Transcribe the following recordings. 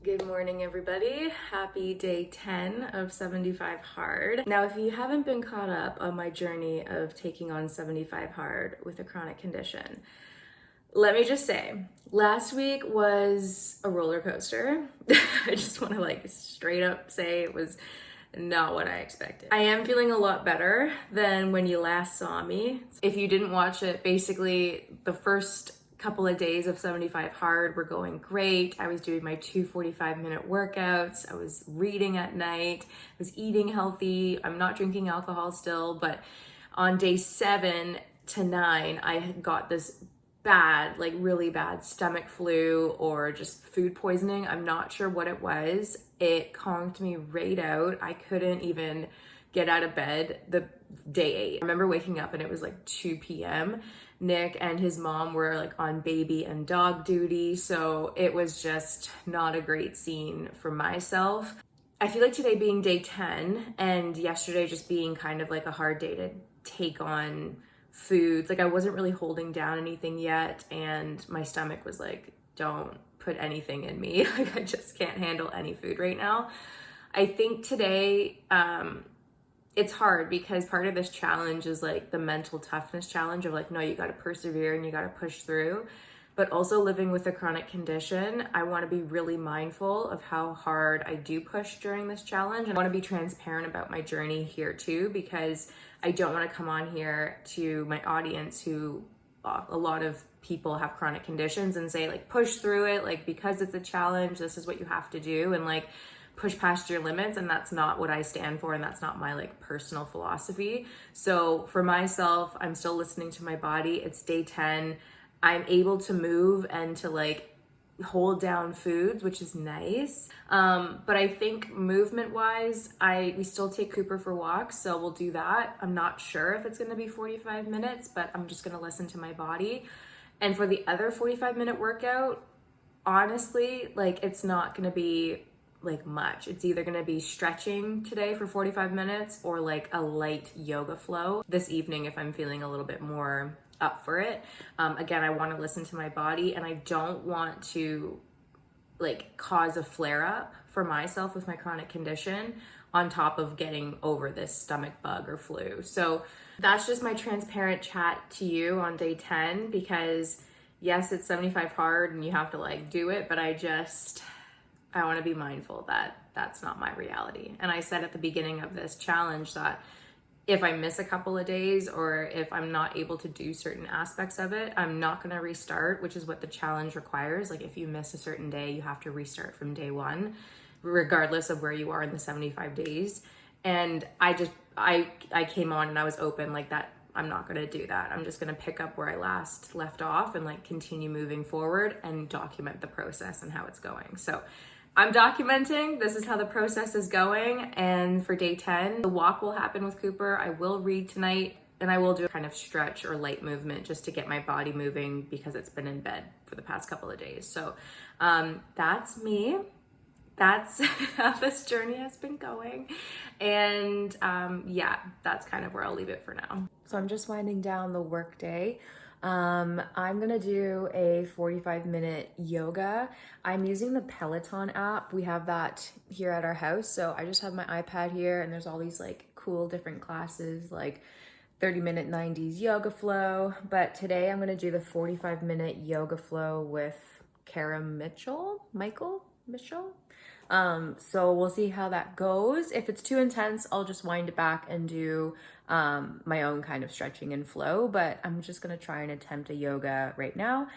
Good morning, everybody. Happy day 10 of 75 hard. Now, if you haven't been caught up on my journey of taking on 75 hard with a chronic condition, let me just say, last week was a roller coaster. I just want to straight up say it was not what I expected. I am feeling a lot better than when you last saw me. If you didn't watch it, basically the first couple of days of 75 hard were going great. I was doing my 2 45-minute workouts. I was reading at night. I was eating healthy. I'm not drinking alcohol still, but on day 7 to 9, I had got this bad, really bad stomach flu or just food poisoning. I'm not sure what it was. It conked me right out. I couldn't even get out of bed the day 8. I remember waking up and it was 2 p.m. Nick and his mom were on baby and dog duty, so it was just not a great scene for myself. I feel like today being day 10 and yesterday just being kind of a hard day to take on foods. I wasn't really holding down anything yet, and my stomach was don't put anything in me. I just can't handle any food right now. I think today, it's hard because part of this challenge is the mental toughness challenge of no, you got to persevere and you got to push through. But also living with a chronic condition, I want to be really mindful of how hard I do push during this challenge. And I want to be transparent about my journey here too, because I don't want to come on here to my audience who a lot of people have chronic conditions and say push through it, because it's a challenge, this is what you have to do, and push past your limits. And that's not what I stand for, and that's not my personal philosophy. So for myself, I'm still listening to my body. It's day 10. I'm able to move and to hold down foods, which is nice. But I think movement wise, we still take Cooper for walks, so we'll do that. I'm not sure if it's gonna be 45 minutes, but I'm just gonna listen to my body. And for the other 45-minute workout, honestly, it's not gonna be much. It's either gonna be stretching today for 45 minutes or a light yoga flow this evening if I'm feeling a little bit more up for it. Again, I want to listen to my body, and I don't want to cause a flare up for myself with my chronic condition on top of getting over this stomach bug or flu. So that's just my transparent chat to you on day 10, because yes, it's 75 hard and you have to do it, but I want to be mindful that that's not my reality. And I said at the beginning of this challenge that if I miss a couple of days or if I'm not able to do certain aspects of it, I'm not going to restart, which is what the challenge requires. If you miss a certain day, you have to restart from day 1, regardless of where you are in the 75 days. And I came on and I was open that. I'm not going to do that. I'm just going to pick up where I last left off and continue moving forward and document the process and how it's going. So I'm documenting, this is how the process is going. And for day 10, the walk will happen with Cooper. I will read tonight, and I will do a kind of stretch or light movement just to get my body moving because it's been in bed for the past couple of days. So that's me. That's how this journey has been going. And yeah, that's kind of where I'll leave it for now. So I'm just winding down the work day. I'm gonna do a 45-minute yoga. I'm using the Peloton app. We have that here at our house. So I just have my iPad here, and there's all these cool different classes, 30-minute 90s yoga flow. But today I'm gonna do the 45-minute yoga flow with Michael Mitchell. So we'll see how that goes. If it's too intense, I'll just wind it back and do my own kind of stretching and flow, but I'm just gonna try and attempt a yoga right now.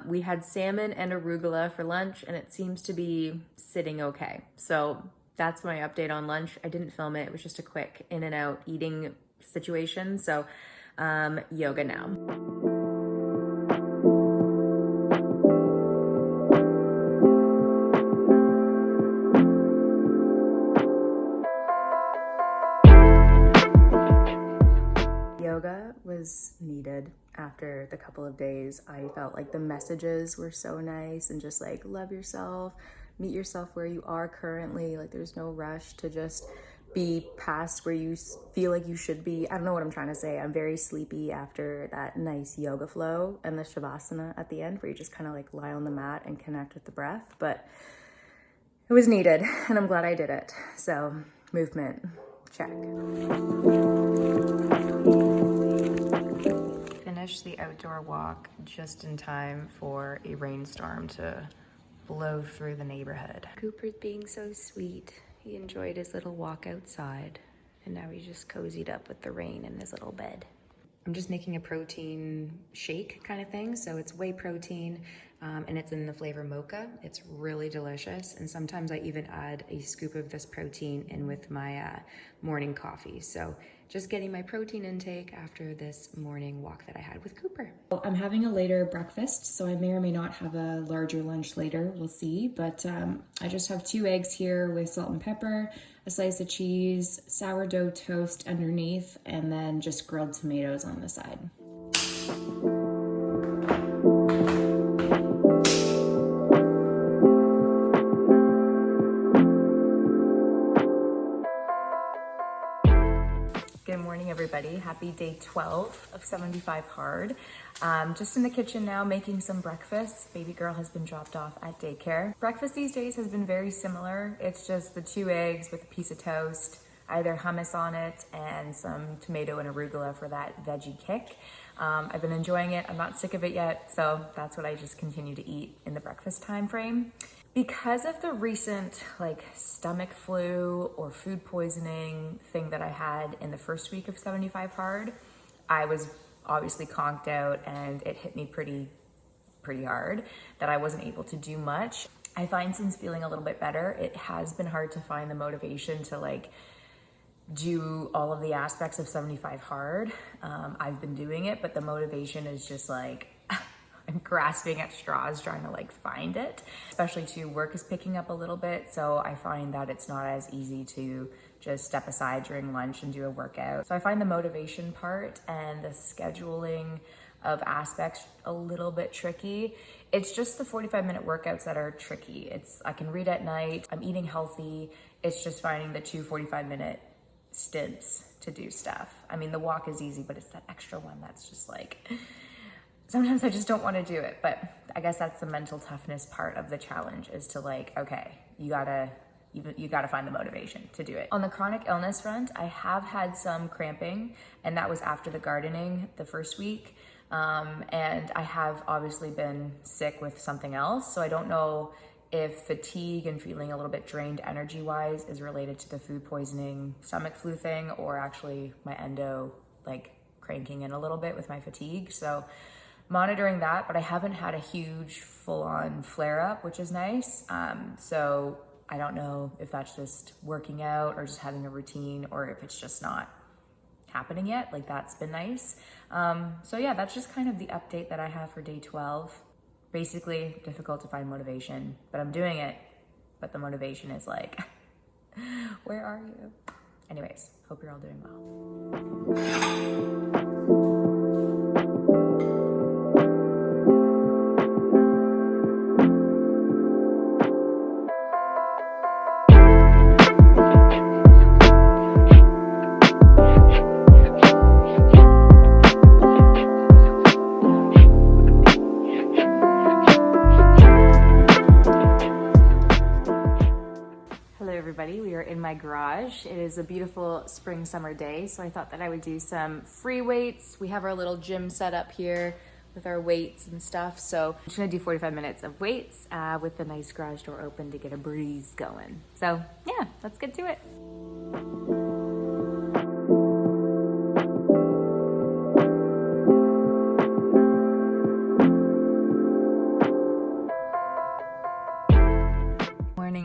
We had salmon and arugula for lunch, and it seems to be sitting okay. So that's my update on lunch. I didn't film it. It was just a quick in and out eating situation. So yoga now. Yoga was needed after the couple of days. I felt the messages were so nice and just love yourself, meet yourself where you are currently. There's no rush to just be past where you feel you should be. I don't know what I'm trying to say. I'm very sleepy after that nice yoga flow and the shavasana at the end where you just kind of lie on the mat and connect with the breath. But It was needed, and I'm glad I did it. So, movement, check. Finished the outdoor walk just in time for a rainstorm to blow through the neighborhood. Cooper's being so sweet. He enjoyed his little walk outside, and now he's just cozied up with the rain in his little bed. I'm just making a protein shake kind of thing. So it's whey protein and it's in the flavor mocha. It's really delicious. And sometimes I even add a scoop of this protein in with my morning coffee. So just getting my protein intake after this morning walk that I had with Cooper. I'm having a later breakfast, so I may or may not have a larger lunch later. We'll see. But I just have 2 eggs here with salt and pepper, a slice of cheese, sourdough toast underneath, and then just grilled tomatoes on the side. Good morning, everybody. Happy day 12 of 75 hard. Just in the kitchen now making some breakfast. Baby girl has been dropped off at daycare. Breakfast these days has been very similar. It's just the 2 eggs with a piece of toast, either hummus on it and some tomato and arugula for that veggie kick. I've been enjoying it. I'm not sick of it yet, so that's what I just continue to eat in the breakfast time frame. Because of the recent stomach flu or food poisoning thing that I had in the first week of 75 hard, I was obviously conked out and it hit me pretty hard that I wasn't able to do much. I find since feeling a little bit better, it has been hard to find the motivation to do all of the aspects of 75 hard. I've been doing it, but the motivation is just I'm grasping at straws trying to find it, especially too, work is picking up a little bit. So I find that it's not as easy to just step aside during lunch and do a workout. So I find the motivation part and the scheduling of aspects a little bit tricky. It's just the 45-minute workouts that are tricky. I can read at night, I'm eating healthy. It's just finding the 2 45-minute stints to do stuff. I mean, the walk is easy, but it's that extra one that's just sometimes I just don't want to do it. But I guess that's the mental toughness part of the challenge, is to okay, you gotta find the motivation to do it. On the chronic illness front, I have had some cramping, and that was after the gardening the first week. And I have obviously been sick with something else. So I don't know if fatigue and feeling a little bit drained energy-wise is related to the food poisoning stomach flu thing, or actually my endo cranking in a little bit with my fatigue. So monitoring that, but I haven't had a huge full-on flare-up, which is nice. So I don't know if that's just working out or just having a routine, or if it's just not happening yet. That's been nice. So yeah, that's just kind of the update that I have for day 12. Basically, difficult to find motivation, but I'm doing it. But the motivation is where are you? Anyways, hope you're all doing well. We are in my garage. It is a beautiful spring summer day, so I thought that I would do some free weights. We have our little gym set up here with our weights and stuff, so I'm just gonna do 45 minutes of weights with the nice garage door open to get a breeze going. So yeah, let's get to it.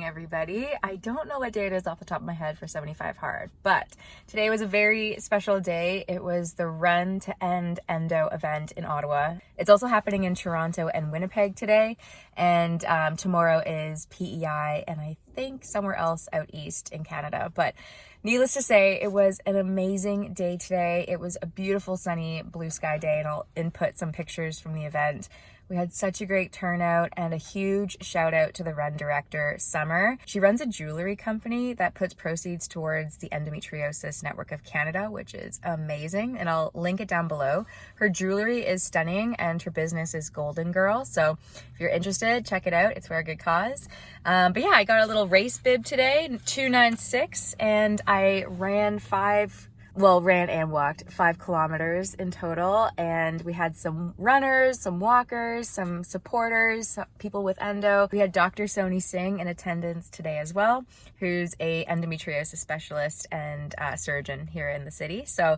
Everybody. I don't know what day it is off the top of my head for 75 hard, but today was a very special day. It was the Run To End Endo event in Ottawa. It's also happening in Toronto and Winnipeg today, and tomorrow is PEI, and I think somewhere else out east in Canada. But needless to say, it was an amazing day today. It was a beautiful sunny blue sky day, and I'll input some pictures from the event. We had such a great turnout, and a huge shout out to the run director, Summer. She runs a jewelry company that puts proceeds towards the Endometriosis Network of Canada, which is amazing, and I'll link it down below. Her jewelry is stunning and her business is Golden Girl, so if you're interested, check it out. It's for a good cause. But yeah, I got a little race bib today, 296, and I ran and walked 5 kilometers in total, and we had some runners, some walkers, some supporters, people with endo. We had Dr. Sony Singh in attendance today as well, who's a endometriosis specialist and surgeon here in the city. So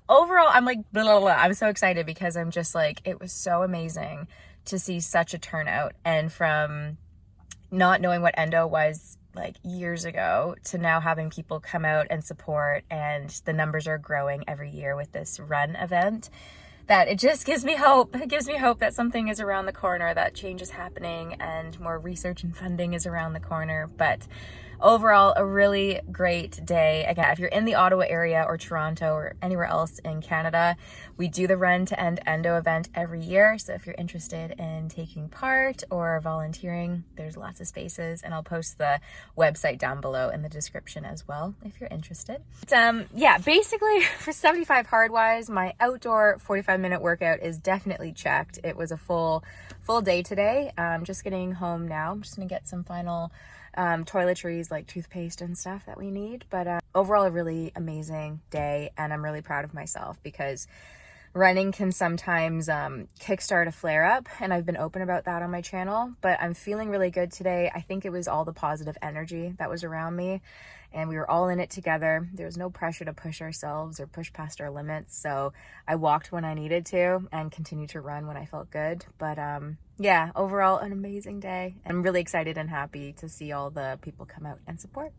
overall, I'm like, blah, blah, blah. I'm so excited because I'm just like, it was so amazing to see such a turnout, and from not knowing what endo was like years ago to now having people come out and support, and the numbers are growing every year with this run event, that it just gives me hope. It gives me hope that something is around the corner, that change is happening and more research and funding is around the corner. But overall, a really great day. Again, if you're in the Ottawa area or Toronto or anywhere else in Canada, we do the Run to End Endo event every year. So if you're interested in taking part or volunteering, there's lots of spaces, and I'll post the website down below in the description as well if you're interested. But, yeah, basically for 75 hard wise, my outdoor 45-minute workout is definitely checked. It was a full day today. I'm just getting home now. I'm just gonna get some final toiletries like toothpaste and stuff that we need. But overall, a really amazing day, and I'm really proud of myself because running can sometimes kickstart a flare-up, and I've been open about that on my channel, but I'm feeling really good today. I think it was all the positive energy that was around me, and we were all in it together. There was no pressure to push ourselves or push past our limits, so I walked when I needed to and continued to run when I felt good. But yeah, overall, an amazing day. I'm really excited and happy to see all the people come out and support.